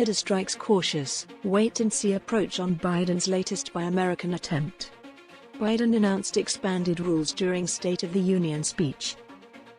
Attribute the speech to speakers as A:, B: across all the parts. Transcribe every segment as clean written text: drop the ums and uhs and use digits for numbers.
A: Canada strikes cautious, wait-and-see approach on Biden's latest Buy American attempt. Biden announced expanded rules during State of the Union speech.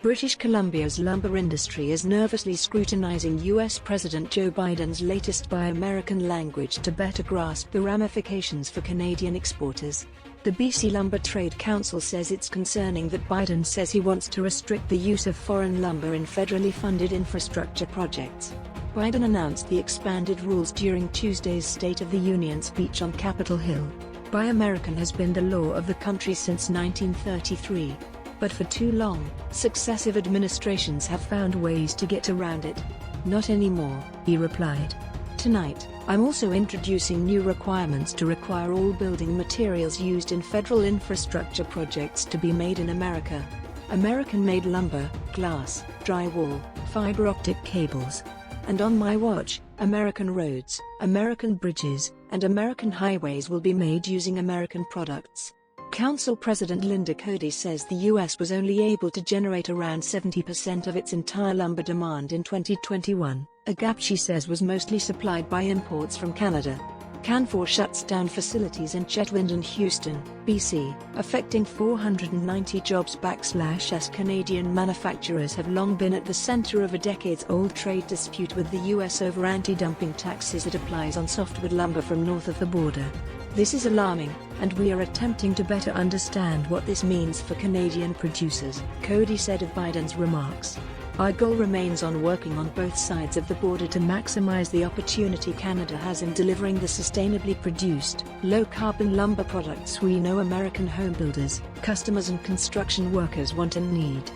A: British Columbia's lumber industry is nervously scrutinizing U.S. President Joe Biden's latest Buy American language to better grasp the ramifications for Canadian exporters. The BC Lumber Trade Council says it's concerning that Biden says he wants to restrict the use of foreign lumber in federally funded infrastructure projects. Biden announced the expanded rules during Tuesday's State of the Union speech on Capitol Hill. Buy American has been the law of the country since 1933. But for too long, successive administrations have found ways to get around it. Not anymore, he replied. Tonight, I'm also introducing new requirements to require all building materials used in federal infrastructure projects to be made in America. American-made lumber, glass, drywall, fiber optic cables. And on my watch, American roads, American bridges, and American highways will be made using American products. Council President Linda Cody says the U.S. was only able to generate around 70% of its entire lumber demand in 2021, a gap she says was mostly supplied by imports from Canada. Canfor shuts down facilities in Chetwynd and Houston, BC, affecting 490 jobs. As Canadian manufacturers have long been at the center of a decades-old trade dispute with the U.S. over anti-dumping taxes it applies on softwood lumber from north of the border. This is alarming, and we are attempting to better understand what this means for Canadian producers, Cody said of Biden's remarks. Our goal remains on working on both sides of the border to maximize the opportunity Canada has in delivering the sustainably produced, low-carbon lumber products we know American homebuilders, customers and construction workers want and need.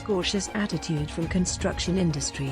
A: Cautious attitude from construction industry.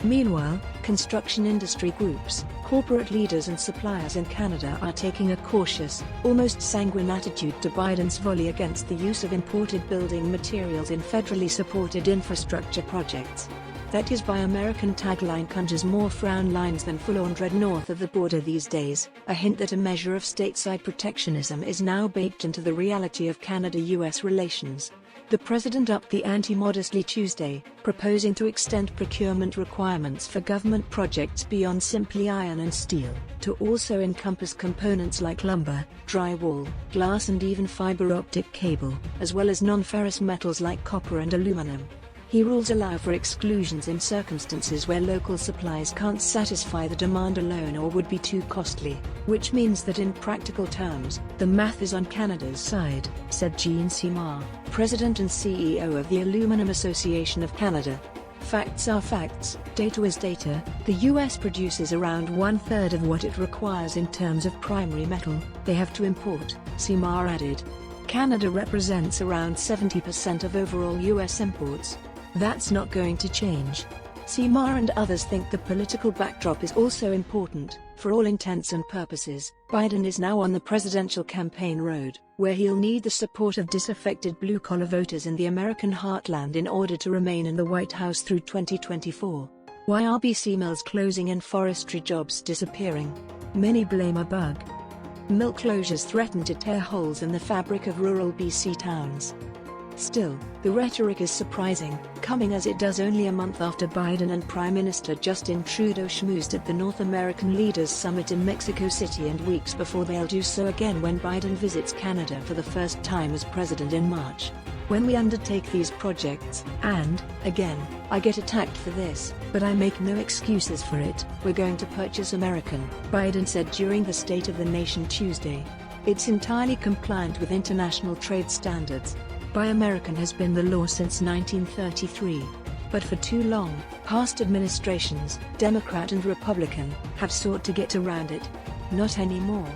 A: Meanwhile, construction industry groups, corporate leaders and suppliers in Canada are taking a cautious, almost sanguine attitude to Biden's volley against the use of imported building materials in federally supported infrastructure projects. That is Buy American tagline conjures more frown lines than full-on dread north of the border these days, a hint that a measure of stateside protectionism is now baked into the reality of Canada-US relations. The president upped the ante modestly Tuesday, proposing to extend procurement requirements for government projects beyond simply iron and steel, to also encompass components like lumber, drywall, glass and even fiber optic cable, as well as non-ferrous metals like copper and aluminum. He rules allow for exclusions in circumstances where local supplies can't satisfy the demand alone or would be too costly, which means that in practical terms, the math is on Canada's side, said Jean Simard, president and CEO of the Aluminum Association of Canada. Facts are facts, data is data. The US produces around one-third of what it requires in terms of primary metal they have to import, Simard added. Canada represents around 70% of overall US imports. That's not going to change. Simard and others think the political backdrop is also important. For all intents and purposes, Biden is now on the presidential campaign road, where he'll need the support of disaffected blue-collar voters in the American heartland in order to remain in the White House through 2024. Why are BC mills closing and forestry jobs disappearing? Many blame a bug. Mill closures threaten to tear holes in the fabric of rural BC towns. Still, the rhetoric is surprising, coming as it does only a month after Biden and Prime Minister Justin Trudeau schmoozed at the North American Leaders Summit in Mexico City and weeks before they'll do so again when Biden visits Canada for the first time as president in March. When we undertake these projects, and, again, I get attacked for this, but I make no excuses for it, we're going to purchase American, Biden said during the State of the Nation Tuesday. It's entirely compliant with international trade standards. Buy American has been the law since 1933. But for too long, past administrations, Democrat and Republican, have sought to get around it. Not anymore.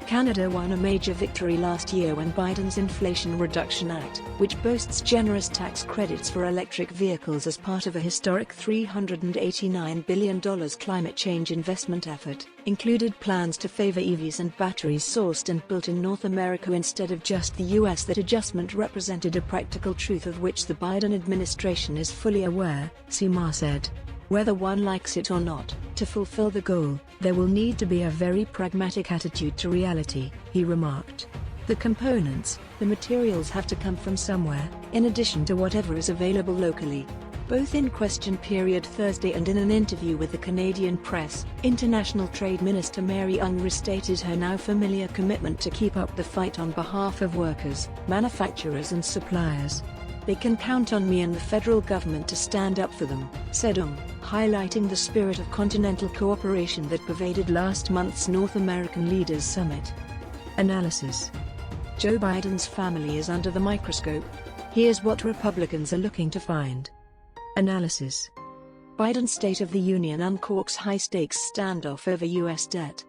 A: Canada won a major victory last year when Biden's Inflation Reduction Act, which boasts generous tax credits for electric vehicles as part of a historic $389 billion climate change investment effort, included plans to favor EVs and batteries sourced and built in North America instead of just the US. That adjustment represented a practical truth of which the Biden administration is fully aware, Simard said. Whether one likes it or not, to fulfill the goal, there will need to be a very pragmatic attitude to reality, he remarked. The components, the materials have to come from somewhere, in addition to whatever is available locally. both in question period Thursday and in an interview with the Canadian press. International Trade Minister Mary Ung restated her now familiar commitment to keep up the fight on behalf of workers, manufacturers and suppliers. "They can count on me and the federal government to stand up for them," said Ung, highlighting the spirit of continental cooperation that pervaded last month's North American Leaders Summit. Analysis: Joe Biden's family is under the microscope. Here's what Republicans are looking to find. Analysis: Biden's State of the Union uncorks high-stakes standoff over U.S. debt.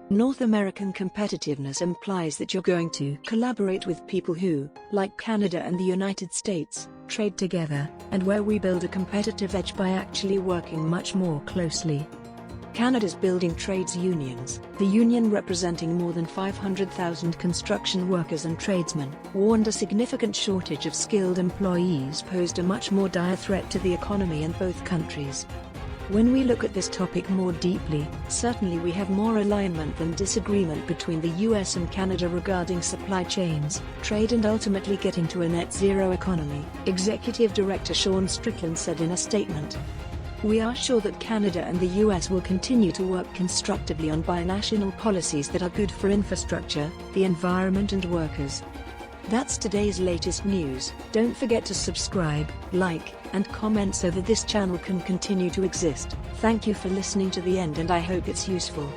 A: North American competitiveness implies that you're going to collaborate with people who, like Canada and the United States, trade together, and where we build a competitive edge by actually working much more closely. Canada's building trades unions, the union representing more than 500,000 construction workers and tradesmen, warned a significant shortage of skilled employees posed a much more dire threat to the economy in both countries. When we look at this topic more deeply, certainly we have more alignment than disagreement between the US and Canada regarding supply chains, trade and ultimately getting to a net zero economy, Executive Director Sean Strickland said in a statement. "We are sure that Canada and the US will continue to work constructively on binational policies that are good for infrastructure, the environment and workers." That's today's latest news. Don't forget to subscribe, like, and comment so that this channel can continue to exist. Thank you for listening to the end and I hope it's useful.